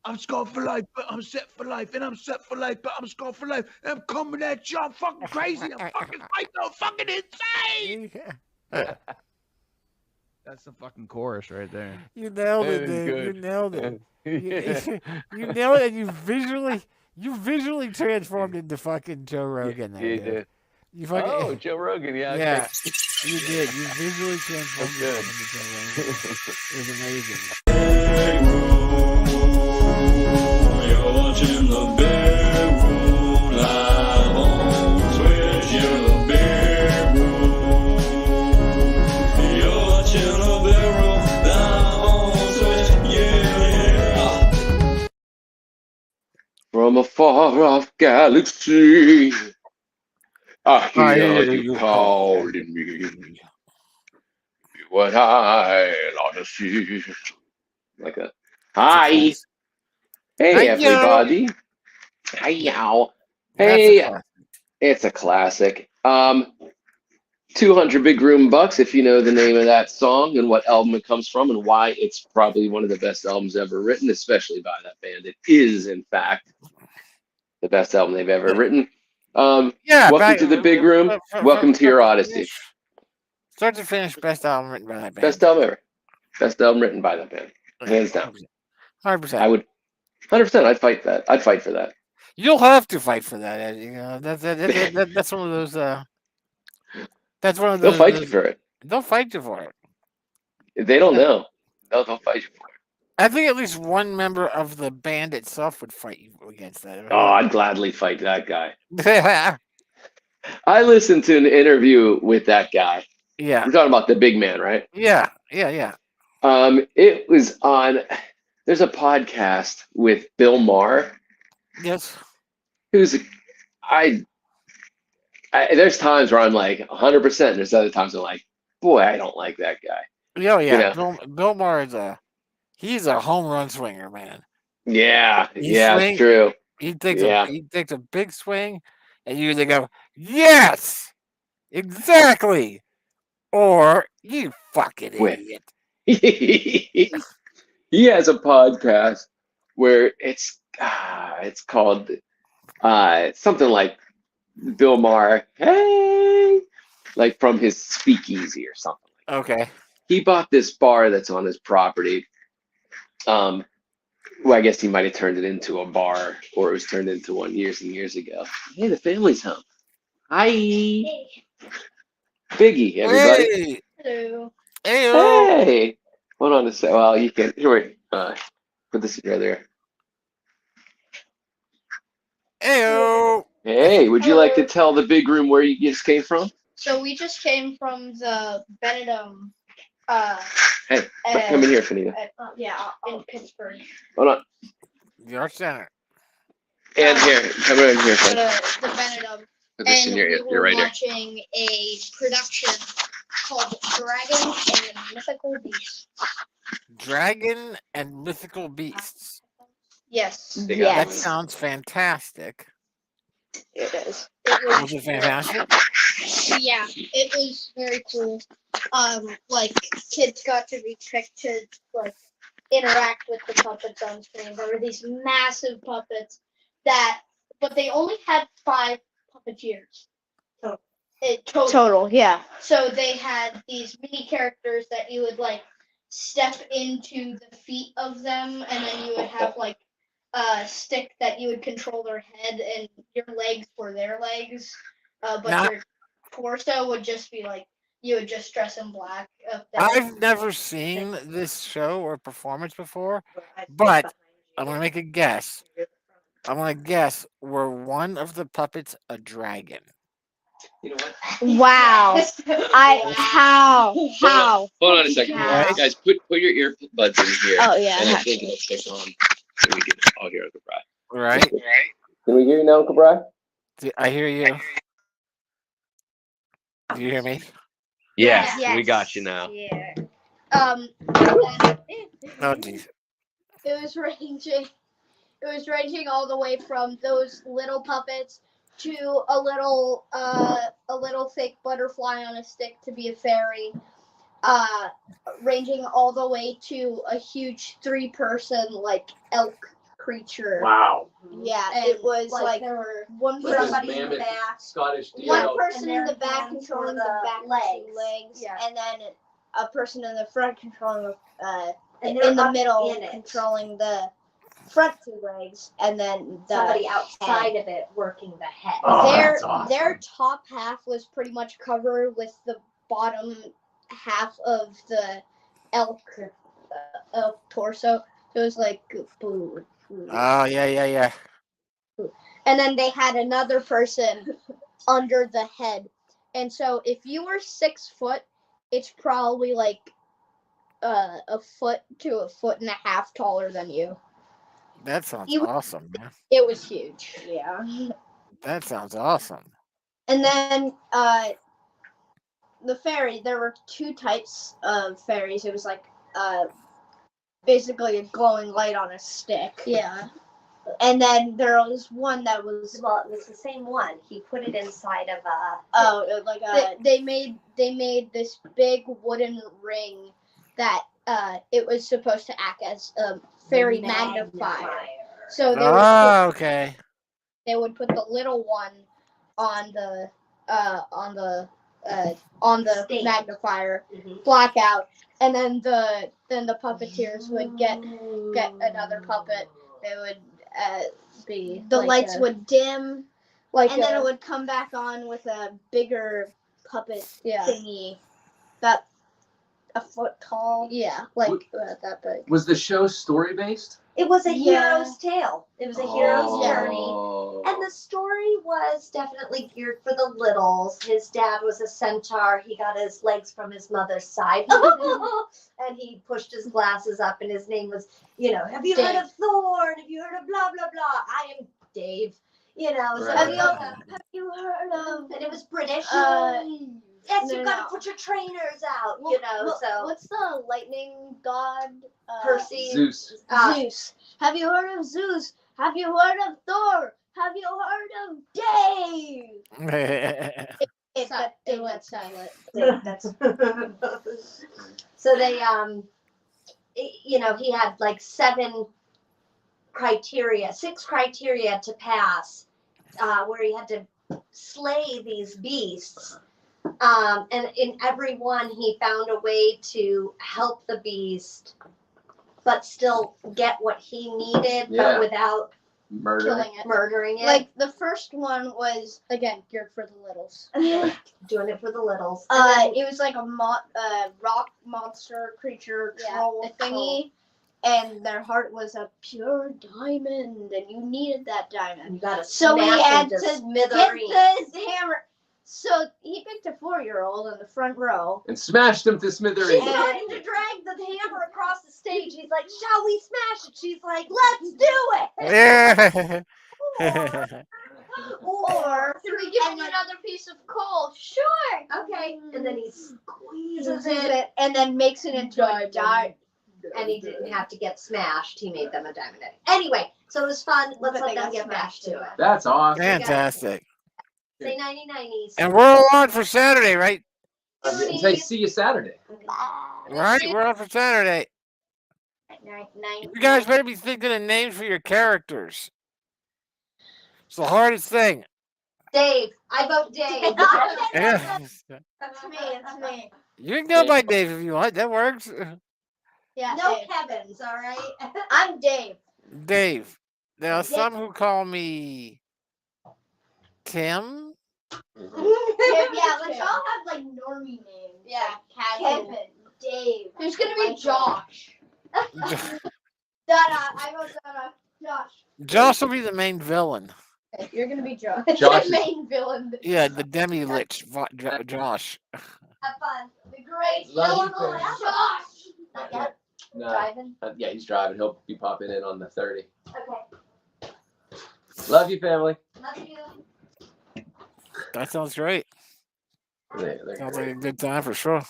I'm scarred for life, but I'm set for life, and I'm set for life, but I'm scarred for life. And I'm coming at you. I'm fucking crazy. I'm fucking psycho. I'm fucking insane. That's the fucking chorus right there. You nailed it, That was Dave. You good. nailed it. Yeah. You nailed it, and you visually transformed into fucking Joe Rogan there, You dude. did. You Oh, fucking Joe Rogan. Yeah. Okay. yeah, you did. You visually transformed That's yourself into Joe Rogan. It was amazing. You're watching the big room live on Twitch. You're the big room. You're watching the big room live on Twitch. Yeah. From a far off galaxy, I hear you calling me. What I ought to see. Like that. Hi. Hi, Hey, yo. everybody. Hi, y'all. That's a Hey, classic. it's a classic. 200 Big Room Bucks, if you know the name of that song and what album it comes from and why it's probably one of the best albums ever written, especially by that band. It is, in fact, the best album they've ever written. Yeah, Welcome to the Big Room. Welcome to your Odyssey. Start to finish, best album written by that band. Best album ever. Best album written by that band. Hands down. 100%. I would 100%. I'd fight that. I'd fight for that. You'll have to fight for that. You know, that's one of those. That's one of They'll those. fight you for it. They'll fight you for it. If they don't know, they'll fight you for it. I think at least one member of the band itself would fight you against that. Oh, I'd gladly fight that guy. Yeah. I listened to an interview with that guy. Yeah. We're talking about the big man, right? Yeah. It was on. There's a podcast with Bill Maher, Yes. who's I. There's times where I'm like 100%. There's other times I'm like, boy, I don't like that guy. Oh yeah. You know? Bill Maher is he's a home run swinger, man. Yeah, He yeah, swing- it's true. He takes Yeah. he takes a big swing, and you either go yes, exactly, or you fucking Wait. idiot. He has a podcast where it's called something like Bill Maher, hey, like from his speakeasy or something. Okay. He bought this bar that's on his property. Well, I guess he might have turned it into a bar, or it was turned into one years and years ago. Hey, the family's home. Hi, Biggie, everybody. Hey. Hello. Hey, hold on a sec. Well, you can here. Wait, put this together. Heyo. Hey, would you like to tell the big room where you just came from? So we just came from the Benedum. Hey, come in here, Fanita. In Pittsburgh. Hold on. The Art Center. And here, come in here, Fan. The Benedum. Put this in And your ear. we You're were right here. watching a production called Dragons and Mythical Beasts. Dragon and Mythical Beasts. Yes. They got That it. sounds fantastic. It is. Was it fantastic? Yeah, it was very cool. Like kids got to be picked to like interact with the puppets on screen. There were these massive puppets but they only had 5 puppeteers. Total, yeah. So they had these mini characters that you would like step into the feet of them, and then you would have like a stick that you would control their head, and your legs were their legs, but your torso would just be like you would just dress in black. I've never seen this show or performance before, but I'm gonna make a guess. I'm gonna guess were one of the puppets a dragon? You know what? Wow. How? Hold on a second, Wow. guys. Put your earbuds in here. Oh, yeah. And I think it'll stick on. So we can all hear Uncle Bry. Right? Can we hear you now, Uncle Bry? I hear you. Do you hear me? Yes, Yes. we got you now. Yeah. Oh jeez. It was ranging all the way from those little puppets to a little fake butterfly on a stick to be a fairy, ranging all the way to a huge 3-person like elk creature. Wow. Yeah, And it was like there were one Like this somebody in the mammoth back, Scottish one deal. person in the And their back hands controlling were the the back legs. legs, Yeah. and then a person in the front controlling And in they're the up middle in it. controlling the front 2 legs, and then the Somebody outside head. of it working the head. Oh, their that's awesome. their top half was pretty much covered with the bottom half of the elk torso. So it was like boo. Oh, yeah. And then they had another person under the head. And so if you were 6 foot, it's probably like a foot to a foot and a half taller than you. That sounds You- awesome, man. It was huge. Yeah. That sounds awesome. And then the fairy, there were 2 types of fairies. It was like basically a glowing light on a stick. Yeah. And then there was one that was Well, it was the same one. He put it inside of a. like they made this big wooden ring that it was supposed to act as a fairy magnifier. So Okay. they would put the little one on the Stand. magnifier, Mhm. blackout, and then the puppeteers would get another puppet. They would be the like lights a- would dim, and then it would come back on with a bigger puppet thingy, about a foot tall. Yeah, like that big. Was the show story based? It was a Yeah. hero's tale. It was a hero's journey. Oh. And the story was definitely geared for the littles. His dad was a centaur. He got his legs from his mother's side. And he pushed his glasses up, and his name was, have you heard Dave. of Thor? Have you heard of blah, blah, blah? I am Dave. So Right. have you heard of, and it was British. Yes, no, you've got no. to put your trainers out, so. What's the lightning god? Percy. Zeus. Zeus. Have you heard of Zeus? Have you heard of Thor? Have you heard of Dave? It went silent. That's so they he had like 6 criteria to pass, where he had to slay these beasts, and in every one he found a way to help the beast but still get what he needed, Yeah. but without Murder. Killing it. murdering it. Like the first one was again geared for the littles. Doing it for the littles. And It was like a rock monster creature troll a thingy, and their heart was a pure diamond, and you needed that diamond. you gotta So we smash had into to smithereens. get the hammer. So he picked a 4-year-old in the front row. And smashed him to She's smithereens. starting to drag the hammer across the stage. He's like, "Shall we smash it?" She's like, "Let's do it." Yeah. Or Should we give him another piece of coal? Sure. okay, and then he squeezes Uses it, it and then makes it into a diamond. and he didn't have to get smashed. He made them a diamond. Anyway, so it was fun. Let's But let they them got get back smashed to too. it. That's awesome. Fantastic. Say 90-90s. And we're all on for Saturday, right? Say see you Saturday. Right? We're on for Saturday. You guys better be thinking of names for your characters. It's the hardest thing. Dave, I vote Dave. Yeah. It's me. You can go by Dave if you want. That works. Yeah. No Dave. Kevins, all right? I'm Dave. Dave. There are some who call me Tim. Yeah, let's all have like normie names. Yeah. Kevin, Dave. There's gonna be Josh. I wrote Josh. Josh will be the main villain. Okay, you're gonna be Josh. Josh the is- main villain. Yeah, the demi-lich Josh. Have fun. The great Love you, villain, Chris. Josh. Not yet. No, Driving. yeah, he's driving. He'll be popping in on the 30. Okay. Love you, family. Love you. That sounds great. They're Sounds like great. a good time for sure.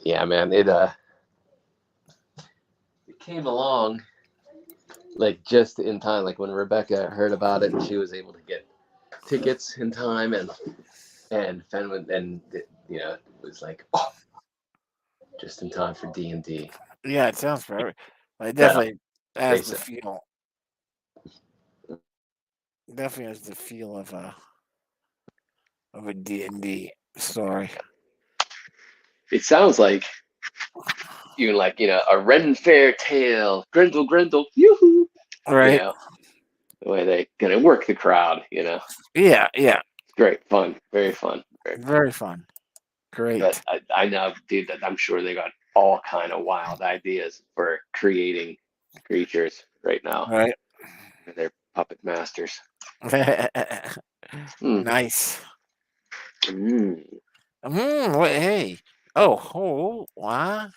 Yeah, man. It came along like just in time, like when Rebecca heard about it and she was able to get tickets in time, and Fenway, and you know, it was like, oh, just in time for D&D. Yeah, it sounds perfect. It definitely has Face the it. feel. Definitely has the feel of a D&D story. It sounds like even like a Ren Fair tale, Grendel, Grendel, yoo-hoo. Right? The way they gonna work the crowd. Yeah. It's great, fun, very fun, very fun. Very fun. Great. But I know, dude, that I'm sure they got all kind of wild ideas for creating creatures right now. Right. They're puppet masters. Mm. Nice. Mm. Hey. Oh, what?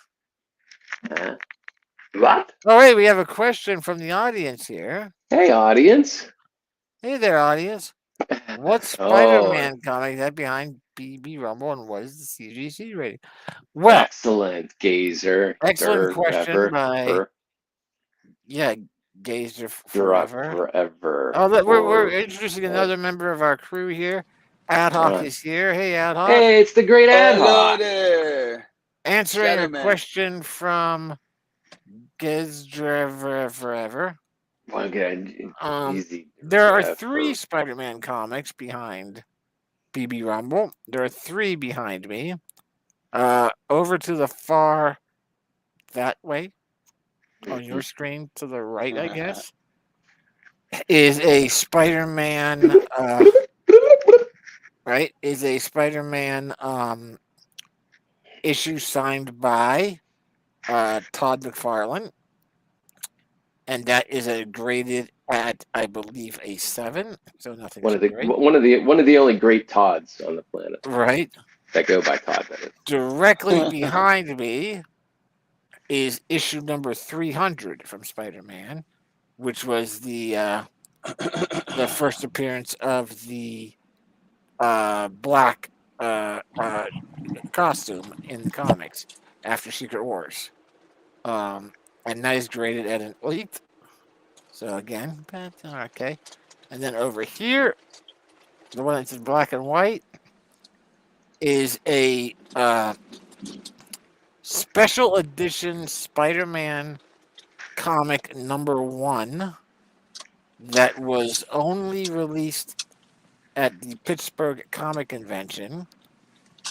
What? Oh, wait, we have a question from the audience here. Hey, audience. Hey there, audience. What Oh, Spider-Man comic is that behind BB Rumble, and what is the CGC rating? Well, excellent, Gazer. excellent question by Gazer Forever. Forever. Oh, look, we're introducing another member of our crew here. Ad Hoc is here. Hey, Ad Hoc. Hey, it's the great Ad Hello Hoc. there. Answering Shadow a Man. question from Gazer Forever. Okay, easy. There are 3 Spider-Man comics behind BB Rumble. There are 3 behind me. Over to the far that way on your screen to the right, I guess, is a Spider-Man. Right, is a Spider-Man issue signed by Todd McFarlane, and that is graded at, I believe, a 7. So nothing. One of great. the only great Todds on the planet. Right. That go by Todd. That is. Directly behind me is issue number 300 from Spider-Man, which was the first appearance of the black costume in the comics after Secret Wars. And that is graded at an 8. So again, okay. And then over here, the one that's in black and white is a special edition Spider-Man comic number 1 that was only released at the Pittsburgh Comic Convention,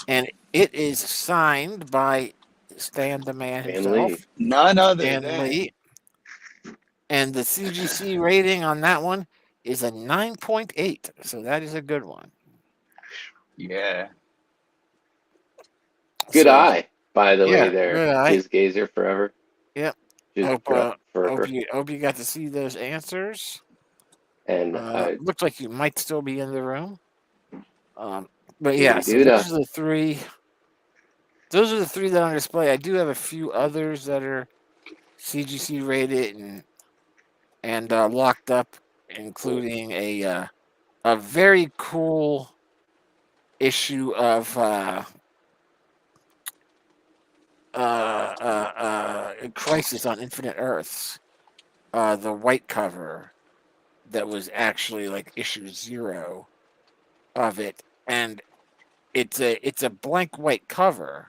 and it is signed by Stan the Man himself, None other Stan than Lee. And the CGC rating on that one is a 9.8, so that is a good one. yeah. Good So, eye, by the way. good There eye. is Gazer Forever. Yep. Just Hope you got to see those answers. And looks like you might still be in the room. But yeah, so those those are the 3. Those are the 3 that are on display. I do have a few others that are CGC rated and locked up, including a very cool issue of Crisis on Infinite Earths, the white cover that was actually like issue 0 of it, and it's a blank white cover,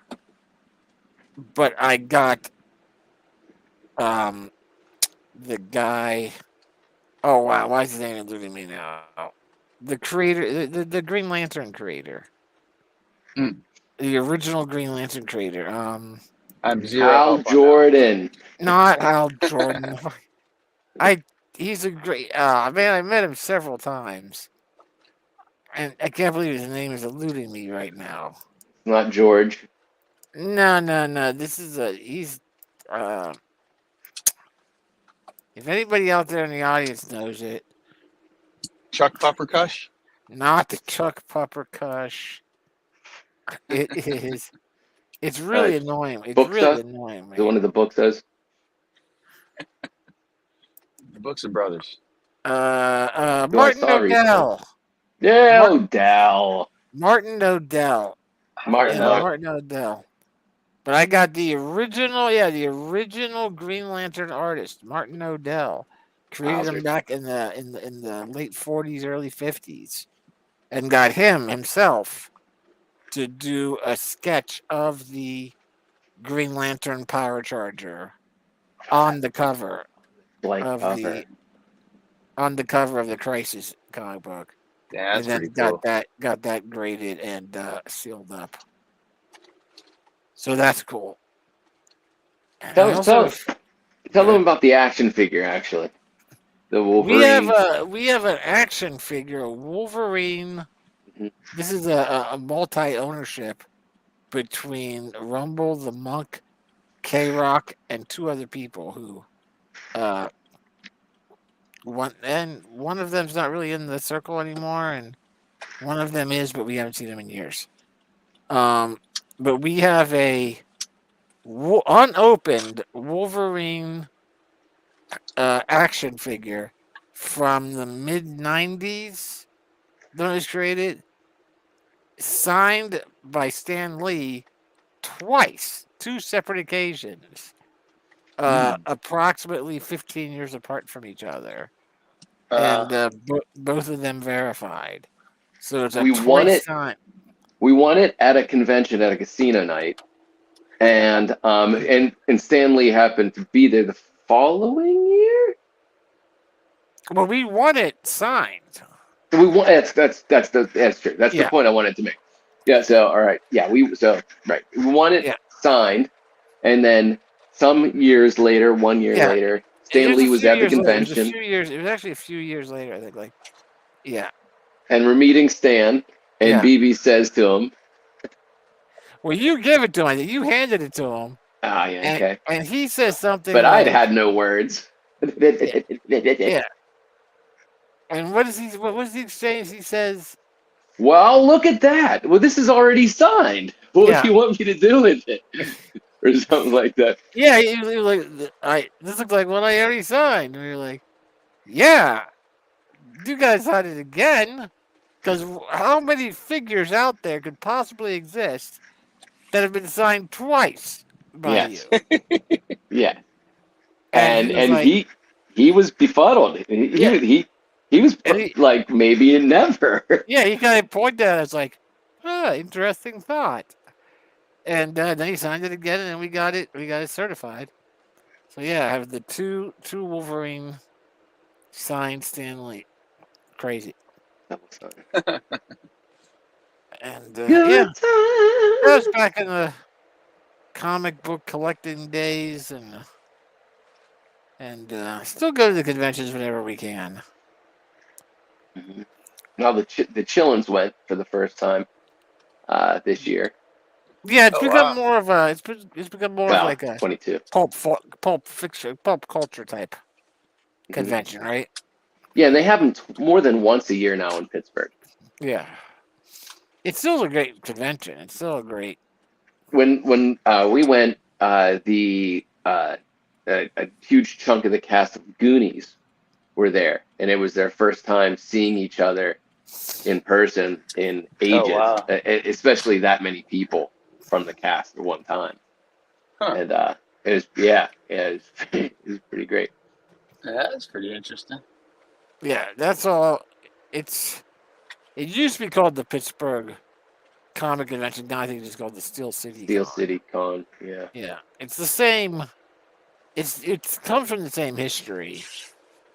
but I got the guy. Oh wow, why is his name eluding me now? The creator, the Green Lantern creator, the original Green Lantern creator. I'm zero. Hal Jordan. Not Hal Jordan. He's a great man. I met him several times, and I can't believe his name is eluding me right now. Not George. No. This is he's. If anybody out there in the audience knows it, Chuck Puppercush? not Chuck Puppercush. It is. It's really annoying. It's book really stuff? annoying, man. The one of the book says. The Books Brothers. Martin O'Dell. Yeah, O'Dell. Martin O'Dell. Martin. Martin O'Dell. But I got the original, the original Green Lantern artist, Martin O'Dell, created him back in the late 40s, early 50s, and got him himself to do a sketch of the Green Lantern Power Charger on the cover Blank of cover. the Crisis comic book, Yeah, that's and then pretty cool. got that graded and sealed up. So that's cool. And I Tell Yeah. them about the action figure. Actually, the we have Wolverine. an action figure, a Wolverine. Mhm. This is a multi ownership between Rumble the Monk, K Rock, and two other people who one of them's not really in the circle anymore, and one of them is, but we haven't seen him in years. But we have a unopened Wolverine action figure from the mid '90s that was created, signed by Stan Lee twice, two separate occasions, approximately 15 years apart from each other, and both of them verified. So it's a We won twice it. sign. We won it at a convention at a casino night, and Stan Lee happened to be there the following year. Well, we want it signed. So we won. That's true. That's the Yeah. point I wanted to make. Yeah. So all right. Yeah. We won it Yeah. signed, and then some years later, 1 year Yeah. later, It Stan was Lee a was few at the years later. It was convention, a few years. It was actually a few years later, I think. Yeah. and we're meeting Stan, and Yeah. BB says to him, Well, you give it to him. You handed it to him, "Ah, yeah, okay." and he says something But I'd like, had no words. "Yeah." And what is he? What was the exchange? He says, Well, look at that. Well, this is already signed. What Yeah. do you want me to do with it? Or something like that. "Yeah." He was like, "This looks like one I already signed." And we were like, "Yeah, you guys signed it again." Because how many figures out there could possibly exist that have been signed twice by Yes. you? Yeah. And And he was he was befuddled. Yeah. He was And he- like maybe never. yeah, he kind of pointed at us like, interesting thought. And then he signed it again, and then we got it certified. So yeah, I have the two Wolverine signed Stan Lee. Crazy. And yeah, Good that was time. back in the comic book collecting days, and still go to the conventions whenever we can. Mhm. Now the Chillins went for the first time this year. Yeah, it's Oh, become wow. more of a it's become more of Well, like a 22. pulp fiction, pulp culture type convention, right? Yeah, and they have them more than once a year now in Pittsburgh. Yeah, it's still a great convention. It's still a great. When we went, a huge chunk of the cast of Goonies were there, and it was their first time seeing each other in person in ages, wow. Especially that many people from the cast at one time. Huh. And it was it was pretty great. Yeah, that's pretty interesting. Yeah, that's all. It used to be called the Pittsburgh Comic Convention. Now I think it's called the Steel City. Steel Con. City Con, yeah. Yeah, it's the same. It's come from the same history,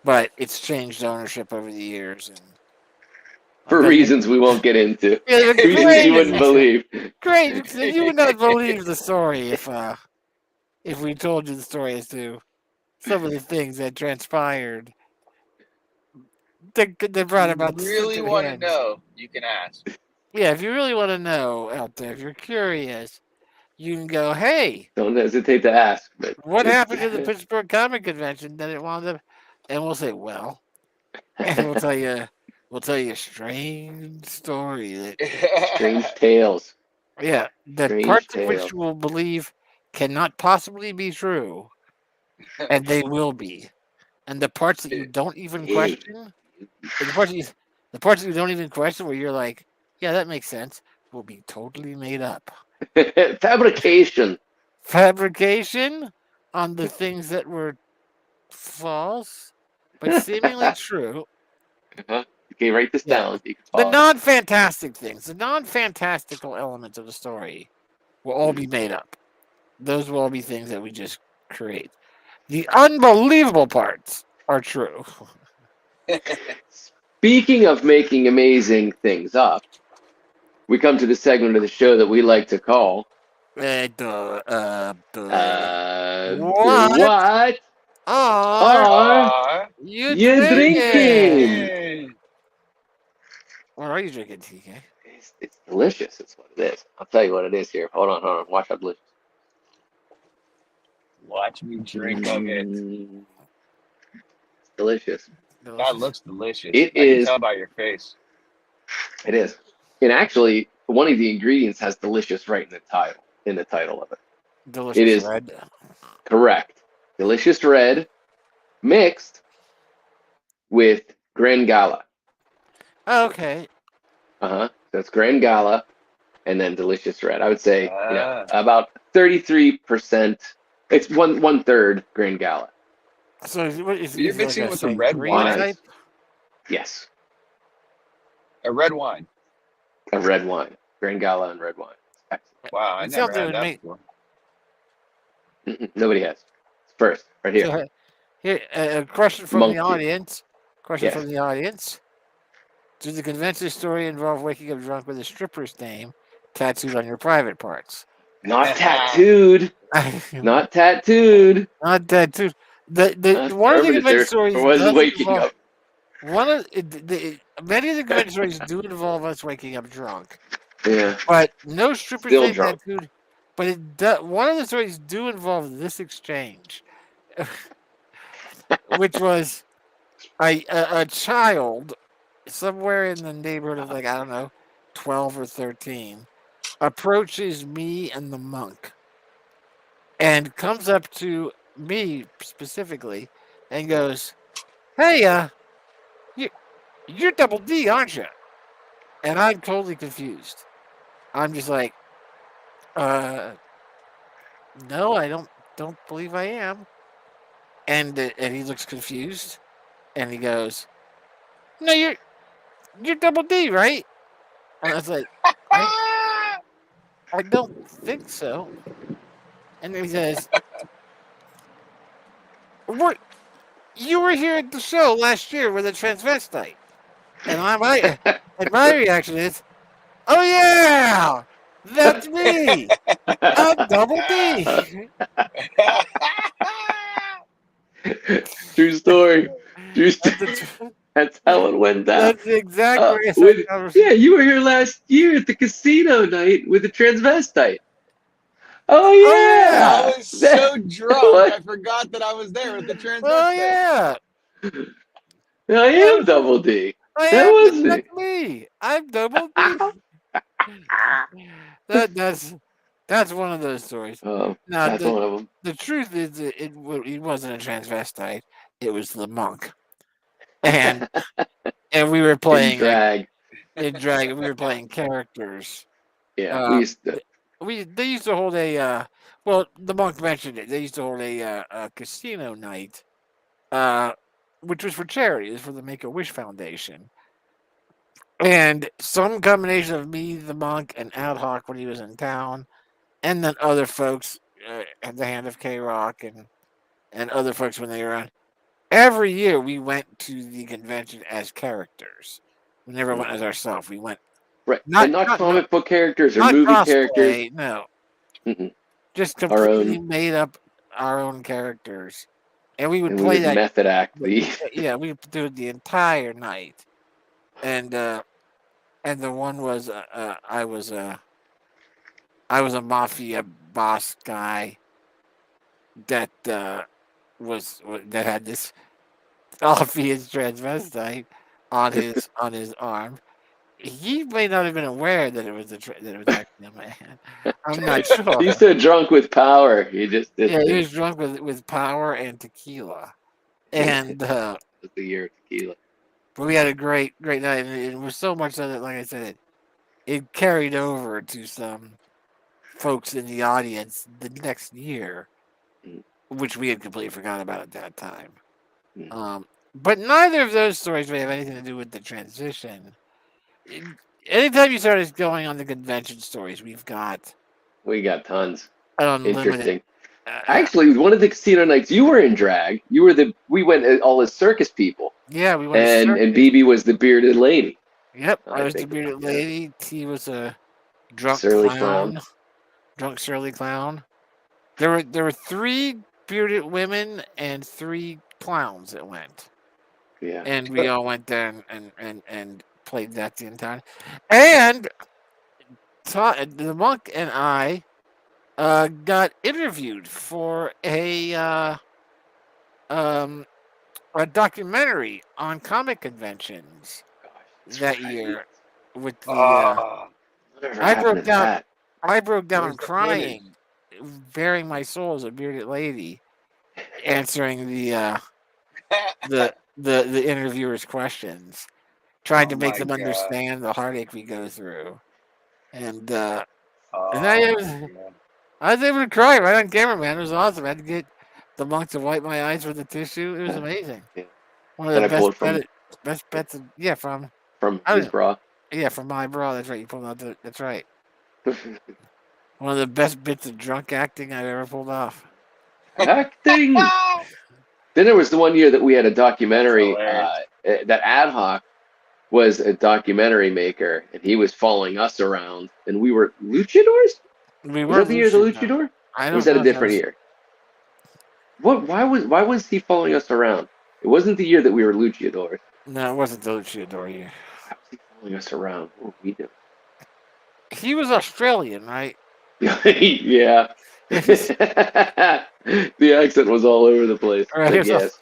but it's changed ownership over the years, and For reasons we won't get into. Yeah, Reasons you wouldn't believe. Great, you would not believe the story if we told you the story as to some of the things that transpired. They brought about If you really secret want to hands. know, you can ask. Yeah, if you really want to know out there, if you're curious, you can go, hey, Don't hesitate to ask. But what happened to the Pittsburgh Comic Convention that it wound up? And we'll say, well, and we'll tell you a strange story that Strange tales. yeah, that Strange parts of which tales. you will believe cannot possibly be true, and they will be. And the parts that you don't even question, and the parts that you don't even question, where you're like, yeah, that makes sense, will be totally made up. Fabrication. Fabrication on the things that were false, but seemingly true. Okay, write this Yeah. down. You can The pause. non-fantastic things, the non-fantastical elements of the story will all be made up. Those will all be things that we just create. The unbelievable parts are true. Speaking of making amazing things up, we come to the segment of the show that we like to call What What are are you you drinking? drinking? What are you drinking, TK? It's delicious. It's what it is. I'll tell you what it is here. Hold on. Watch how delicious. Watch me drink of it. It's delicious. That Delicious. looks delicious. It I can is. tell by your face. It is. And actually, one of the ingredients has delicious right in the title. In the title of it. Delicious It is red. correct. Delicious red mixed with Grand Gala. Oh, okay. So it's Grand Gala and then delicious red. I would say, about 33%. It's one third Grand Gala. So is You're it like mixing a with the red sangria wine? type? Yes, A red wine. a red wine. Grand Gala and red wine. Excellent. Wow, I It never sounds had good that to me. before. Nobody has. It's first, right here. So, here, a question from Monkey. the audience. Question Yes. from the audience. Does the convention story involve waking up drunk with a stripper's name tattooed on your private parts? Not tattooed. Not tattooed. Not tattooed. One of the convention stories was does waking involve up. many of the convention stories do involve us waking up drunk, Yeah. but no stripper's Still name drunk. tattooed. But one of the stories do involve this exchange, which was a child somewhere in the neighborhood of, like, I don't know, 12 or 13 approaches me and the monk and comes up to me specifically and goes, "Hey, you're Double D, aren't you?" And I'm totally confused. I'm just like, no, I don't believe I am. And he looks confused, and he goes, "No, you're Double D, right?" And I was like, I don't think so. And then he says, "What? You were here at the show last year with a transvestite." And my reaction is, "Oh yeah, that's me. I'm Double D." True story. True That's, story. the tr- That's how it went down. that's the exact way I With, started. yeah, you were here last year at the casino night with a transvestite. Oh yeah. I was so drunk, I forgot that I was there with the transvestite. Oh yeah, I am Double D. I That am. was me. That's me. I'm Double D. That's one of those stories. Oh, Now, that's one of them. the truth is that it wasn't a transvestite. It was the monk, and we were playing Drag. in drag. We were playing characters. Yeah, we used to. They used to hold a well, the monk mentioned it. They used to hold a casino night, which was for charity. It was for the Make-A-Wish Foundation. And some combination of me, the monk, and Ad Hoc when he was in town, and then other folks at the Hand of K-Rock and other folks when they were on. Every year we went to the convention as characters. We never went as ourselves. We went Right. Not comic book characters or not movie cosplay, characters. no. Mm-mm. Just Our completely own. made up our own characters. And we would And play we would that. method act the. Yeah, we would do it the entire night. And the one was I was a mafia boss guy that that had this obvious transvestite on his arm. He may not have been aware that it was actually a man. I'm not sure. He's so drunk with power. He just did. Yeah, he was drunk with power and tequila, and the year of tequila. but we had a great night, and it was so much so that, like I said, it carried over to some folks in the audience the next year, which we had completely forgotten about at that time. But neither of those stories may have anything to do with the transition. Anytime you started going on the convention stories, we got tons. an unlimited. Interesting. Actually, one of the casino nights you were in drag. We went all as circus people, yeah, we went to and circus. BB was the bearded lady. Yep, I I was the think bearded about that. lady. He was a drunk Surly clown. clown. Drunk surly clown. There were 3 bearded women and 3 clowns that went. Yeah. And we all went there and played that the entire time. And the monk and I got interviewed for a documentary on comic conventions That's that right. year. With the Whatever I happened broke to down. that? I broke down Where's the crying, bearing my soul as a bearded lady, answering the interviewer's questions, trying to Oh make my them God. understand the heartache we go through. And Oh I my was, God. I was able to cry right on camera, man. It was awesome. I had to get the monk to wipe my eyes with a tissue. It was amazing. Yeah. One of Then the I pulled best bets. Yeah, from from I his don't, bra. yeah, from my bra. That's right. You pulled out that's right. One of the best bits of drunk acting I've ever pulled off. Acting. Then there was the one year that we had a documentary. Hilarious. That Ad Hoc was a documentary maker, and he was following us around, and we were luchadors. We Was were that the year of the Lucian, though. luchador? I Or was don't that know a if that different was. year? What? Why was he following us around? It wasn't the year that we were luchadors. No, it wasn't the luchador year. Why was he following us around? What were we doing? He was Australian, right? Yeah. The accent was all over the place. Right, But he was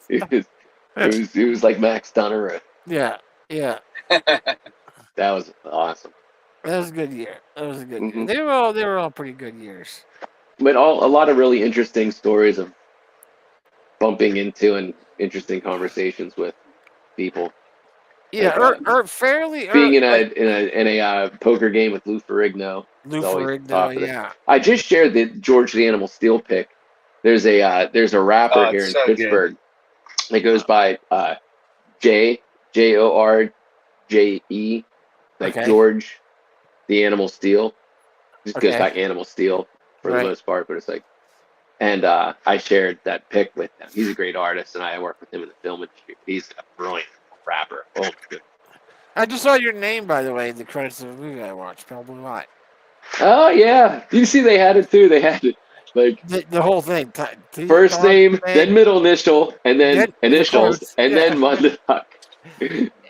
yes, it was like Max Dunner. Yeah, yeah. That was awesome. That was a good year. That was a good year. Mhm. They were all pretty good years. But a lot of really interesting stories of bumping into and interesting conversations with people. Yeah, Like, fairly being in like a poker game with Lou Ferrigno. Lou It's always Ferrigno, top of the- yeah. I just shared the George the Animal Steel pick. There's a rapper Oh, here it's in so good. Pittsburgh that goes by Jorje, like Okay. George the Animal Steel. Just goes Okay. back Animal Steel for Right. the most part, but it's like, and I shared that pick with him. He's a great artist, and I work with him in the film industry. He's a brilliant rapper. Oh, good. I just saw your name, by the way, in the credits of a movie I watched, Probably Lot. Oh yeah, you see they had it too. They had it like The whole thing. first name, then middle initial, and then Then the initials, quotes, and yeah. then Munduk.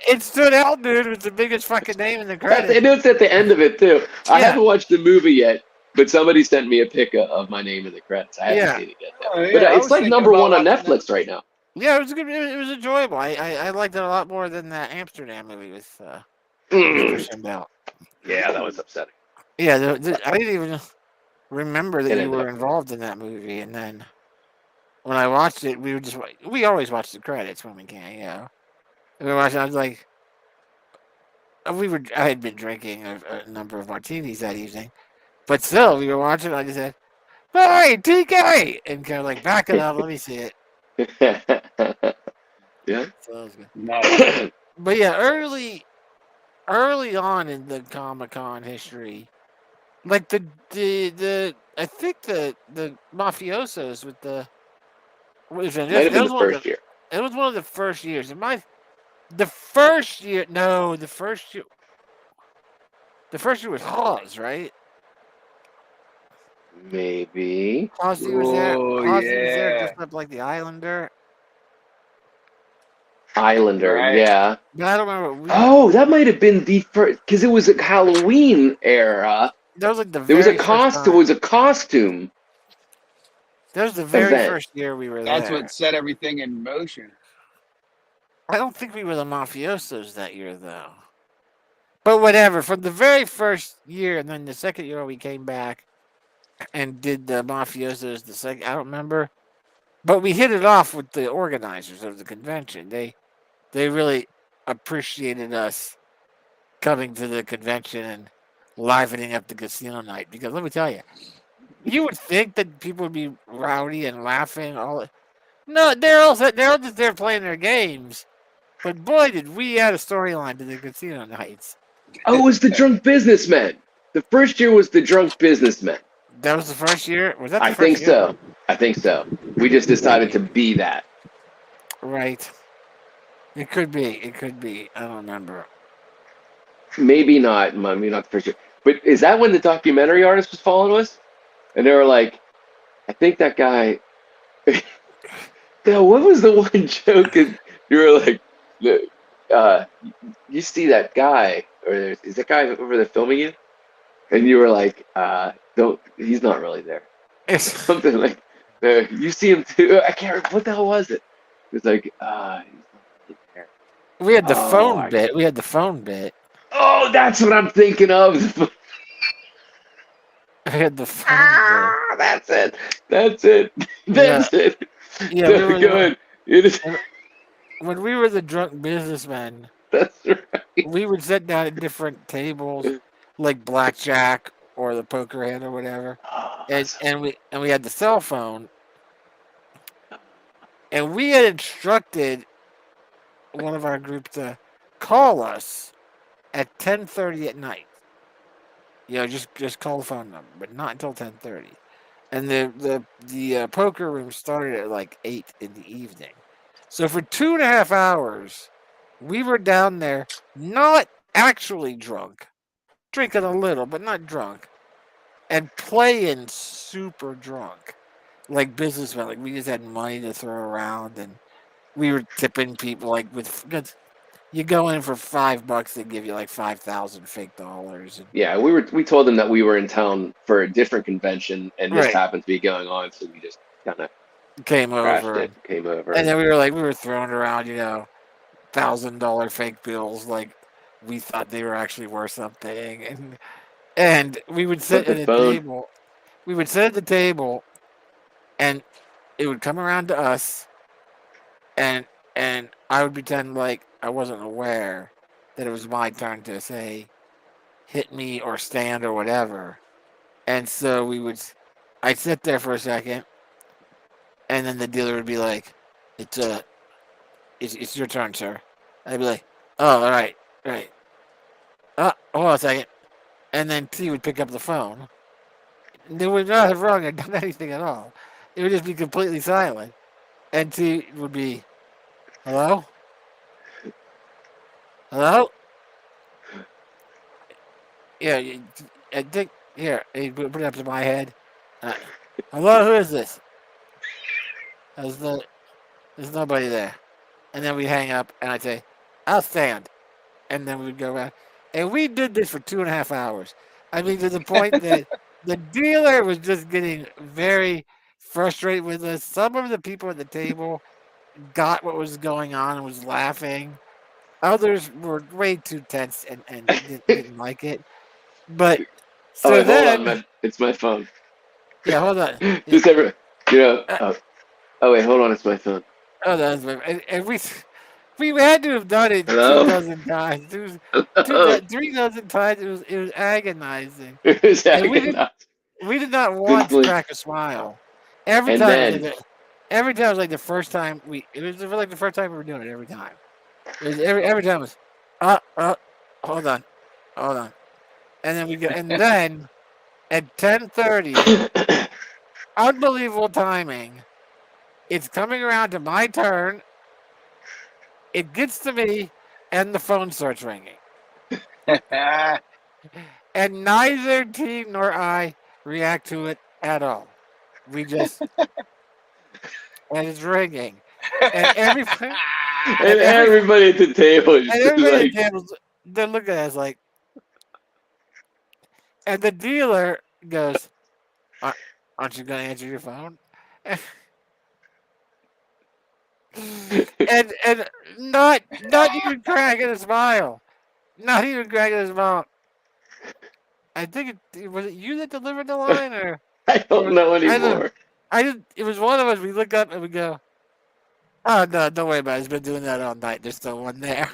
It stood out, dude. It was the biggest fucking name in the And credits. it's at the end of it too. I Yeah. haven't watched the movie yet, but somebody sent me a pic of my name in the credits. I haven't Yeah. seen it yet. Oh, But yeah, I it's was like thinking number about one on watching Netflix right now. Yeah, it was good. It was enjoyable. I liked it a lot more than that Amsterdam movie with Mm. Christian Bale. Yeah, that was upsetting. Yeah, I didn't even remember that It you ended were up- involved in that movie, and then when I watched it, we always watch the credits when we can, you know. And we watched it, I was like, I had been drinking a number of martinis that evening, but still, we were watching. I just said, "Hey, TK," and kind of like back it up. Let me see it. Yeah. So that was good. Nice. But yeah, early on in the Comic-Con history, like the I think the mafiosos with the what is it? Might have been was the one of first year. It was one of the first years. The first year the first year was Hawes, right? Maybe. Hawes was there. Oh, Hawes was there yeah. dressed up like the Islander. Islander, Right. yeah. But I don't remember. Oh, that might have been the first, because it was a Halloween era. That was like the There was very a first costume. It time. was a costume. That was the very event. first year we were That's there. what set everything in motion. I don't think we were the mafiosos that year, though. But whatever. From the very first year, and then the second year we came back and did the mafiosos. The second, I don't remember, but we hit it off with the organizers of the convention. They really appreciated us coming to the convention and livening up the casino night. Because let me tell you, you would think that people would be rowdy and laughing. No, they're all just there playing their games. But boy, did we add a storyline to the casino nights. Oh, it was the drunk businessmen. The first year was the drunk businessmen. That was the first year. Was that the I first think year? so. I think so. We just decided to be that. Right. It could be. It could be. I don't remember. Maybe not. Maybe not the first year. But is that when the documentary artist was following us? And they were like, I think that guy. No, what was the one joke? And you were like, uh, you see that guy, or is that guy over there filming you? And you were like, don't. He's not really there. It's, Something like, you see him too. I can't remember. What the hell was it? It was like, he's not really there. we had the Oh, phone bit. We had the phone bit. Oh, that's what I'm thinking of. We had the phone bit. That's it. That's it. That's it. Yeah, So we were good. It is. when we were the drunk businessmen. That's right. We would sit down at different tables, like blackjack or the poker hand or whatever, Oh, and we had the cell phone, and we had instructed one of our group to call us at 10:30 at night. You know, just call the phone number, but not until 10:30. And the poker room started at like 8 in the evening. So for 2.5 hours, we were down there, not actually drunk, drinking a little, but not drunk, and playing super drunk, like businessmen. Like we just had money to throw around, and we were tipping people like because you go in for $5, they give you like 5,000 fake dollars. And, yeah, we told them that we were in town for a different convention and this Right. happened to be going on, so we just kind of came crashed over, it, came over. and then we were throwing around, $1,000 fake bills, like we thought they were actually worth something, and we would sit Flip at the a phone. table. We would sit at the table, and it would come around to us, and I would pretend like I wasn't aware that it was my turn to say, hit me or stand or whatever, and so I'd sit there for a second, and then the dealer would be like, it's your turn, sir. I'd be like, oh, all right. Hold on a second. And then T would pick up the phone. They would not have rung or done anything at all. It would just be completely silent. And T would be, hello? Hello? Yeah, I think, here, he'd put it up to my head. Hello, who is this? There's nobody there. And then we'd hang up, and I'd say, I'll stand. And then we'd go around. And we did this for 2.5 hours. I mean, to the point that the dealer was just getting very frustrated with us. Some of the people at the table got what was going on and was laughing. Others were way too tense and didn't like it. But so wait, then, hold on, it's my phone. yeah, hold on. Just oh wait, hold on, it's my phone. Oh, that's and we had to have done it Hello? 2 dozen times. It was 3 dozen times. It was agonizing. It was And agonizing. we did not once Simply- crack a smile. Every And time, then- every time was like the first time it was like the first time we were doing it. Every time, it was every time was, hold on, and then we go, and then at 10:30, unbelievable timing. It's coming around to my turn. It gets to me, and the phone starts ringing. And neither T nor I react to it at all. We just, and it's ringing. And everybody, And everybody at the table is and just everybody like, at the table, they're looking at us like, and the dealer goes, aren't you going to answer your phone? and not even cracking a smile. Not even cracking a smile. I think was it you that delivered the line, or I don't know anymore. it was one of us. We look up and we go, oh no, don't worry about it. He's been doing that all night. There's still one there.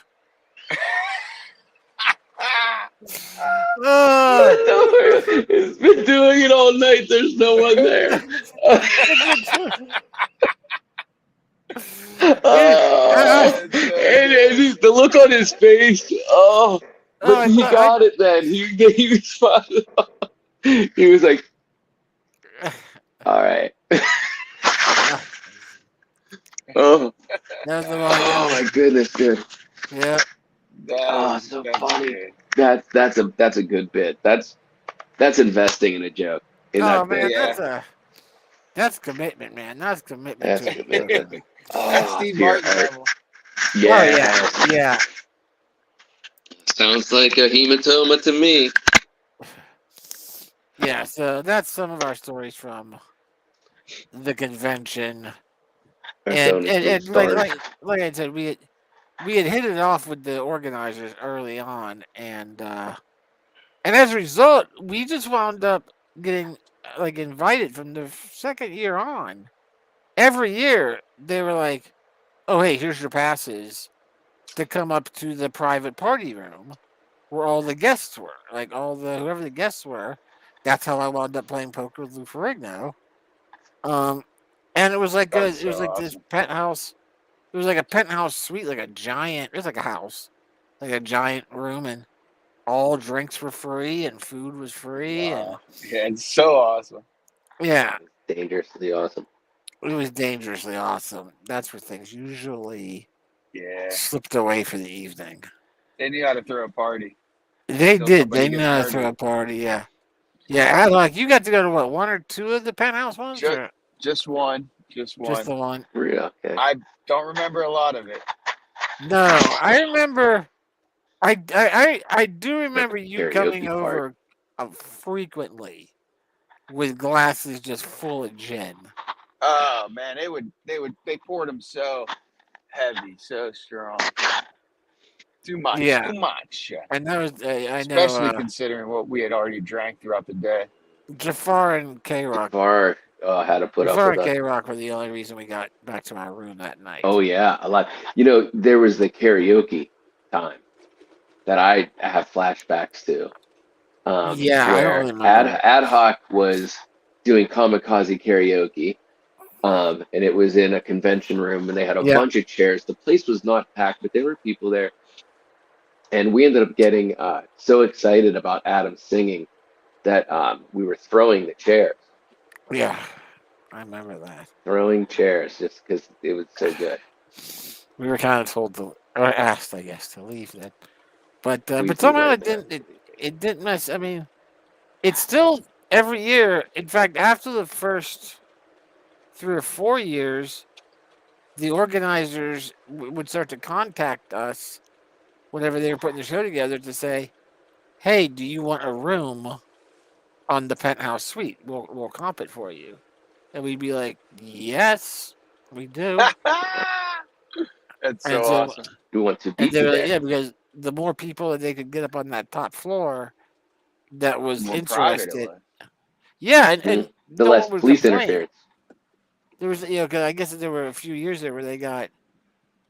Oh. Don't worry. It's been doing it all night. There's no one there. And just the look on his face. Oh, but he got it then. He was fine. He was like, All right. Oh, That was the oh one. my goodness, dude. Yeah. Oh, so That's funny. good. That's a good bit. That's investing in a joke in Oh that man, bit. Yeah. that's commitment, man. That's commitment That's to a commitment. person. That's Oh, Steve pure Martin art. level. Oh yeah, Yeah. yeah. Sounds like a hematoma to me. Yeah, so that's some of our stories from the convention, Our and donuts and, from the and like start. like like I said, we had hit it off with the organizers early on, and as a result, we just wound up getting like invited from the second year on. Every year they were like, "Oh hey, here's your passes to come up to the private party room where all the guests were, like all the whoever the guests were." That's how I wound up playing poker with Lou Ferrigno. Um, and That's it was so like this awesome. penthouse. It was like a penthouse suite, like a giant. It was like a house, like a giant room, and all drinks were free and food was free, and Wow. Yeah, it's so awesome. yeah, Dangerously awesome. it was dangerously awesome. That's where things usually Yeah. slipped away for the evening. They knew how to throw a party They till did. somebody They knew gets how to throw a murdered. party. Yeah, yeah. I like you got to go to what, one or two of the penthouse ones, Just, or just one. Just just one. the one? Yeah, okay. I don't remember a lot of it. No, I remember. I do Like remember the you coming karaoke part. over frequently with glasses just full of gin. Oh man, they poured them so heavy, so strong. Too much, Yeah, too much. and that was I know Especially considering what we had already drank throughout the day. Jafar and K Rock. Jafar had to put up Jafar with and us. K Rock were the only reason we got back to our room that night. Oh yeah, a lot. You know, there was the karaoke time that I have flashbacks to, Yeah, I don't where really remember that. Ad Hoc was doing kamikaze karaoke, and it was in a convention room, and they had a Yeah, bunch of chairs. The place was not packed, but there were people there, and we ended up getting so excited about Adam singing that we were throwing the chairs, yeah, I remember that. throwing chairs just because it was so good. We were kind of told to, or asked, I guess, to leave then. We But do somehow right it there. didn't. It didn't mess. I mean, it's still every year. In fact, after the first 3 or 4 years, the organizers would start to contact us whenever they were putting the show together to say, "Hey, do you want a room on the penthouse suite? We'll comp it for you." And we'd be like, "Yes, we do." That's And so so, awesome. We want to and beat they you were like, there. "Yeah," because the more people that they could get up on that top floor that The was more private it interested, was. yeah, Mm. and The no less one would police complain. interference. There was, 'cause I guess there were a few years there where they got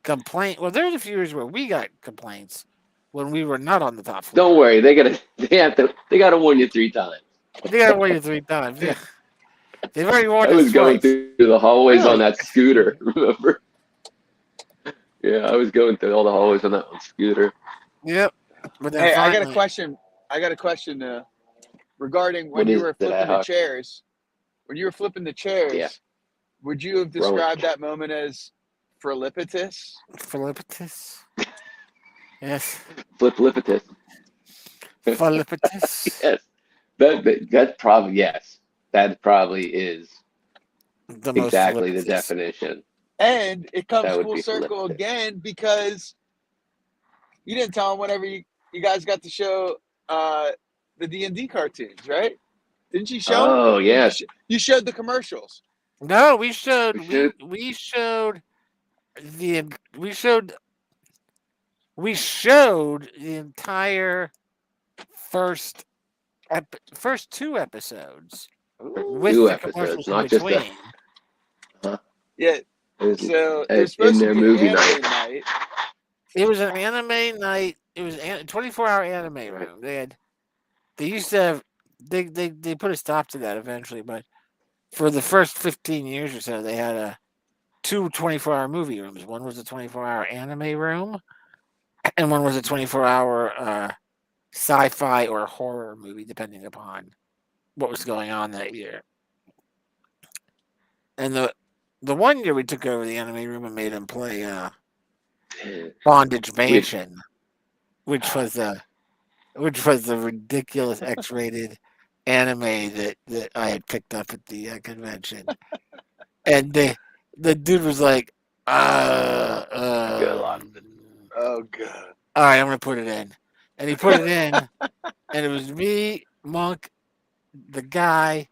complaint. Well, there was a few years where we got complaints when we were not on the top Don't floor. worry, they gotta warn you 3 times. They got to wait 3 times. Yeah, they've already warned I us was going twice. through the hallways on Really? that scooter, remember? Yeah, I was going through all the hallways on that one scooter. Yep. But then Hey, I got a finally, question. I got a question regarding when What you is were it, flipping Ad the Hoc? chairs. When you were flipping the Yeah, chairs, would you have throwing. described that moment as felicitous? Philippitis. Yes, Flipitus. Philippitis. Yes. That probably, yes. That probably is The most exactly the Philippitis. definition. And it comes That would full be circle Flipitus. again because you didn't tell them whenever you guys got to show the D&D cartoons, right? Didn't you show them? Oh, Or did yes. you showed the commercials? No, We should. we showed the we showed we showed the entire first first 2 episodes with Ooh. Two the episodes, commercials in not just a. between. Huh? Yeah. It was So there's in supposed to their be an movie anime night. night. It was an anime night. It was a 24-hour anime Right. room. They used to have they put a stop to that eventually, but for the first 15 years or so, they had two 24-hour movie rooms. One was a 24-hour anime room, and one was a 24-hour sci-fi or horror movie, depending upon what was going on that year. And the one year we took over the anime room and made him play Bondage Mansion, which was a ridiculous X-rated anime that I had picked up at the convention. And the dude was like, Oh god. all right, I'm gonna put it in. And he put it in, and it was me, Monk, the guy,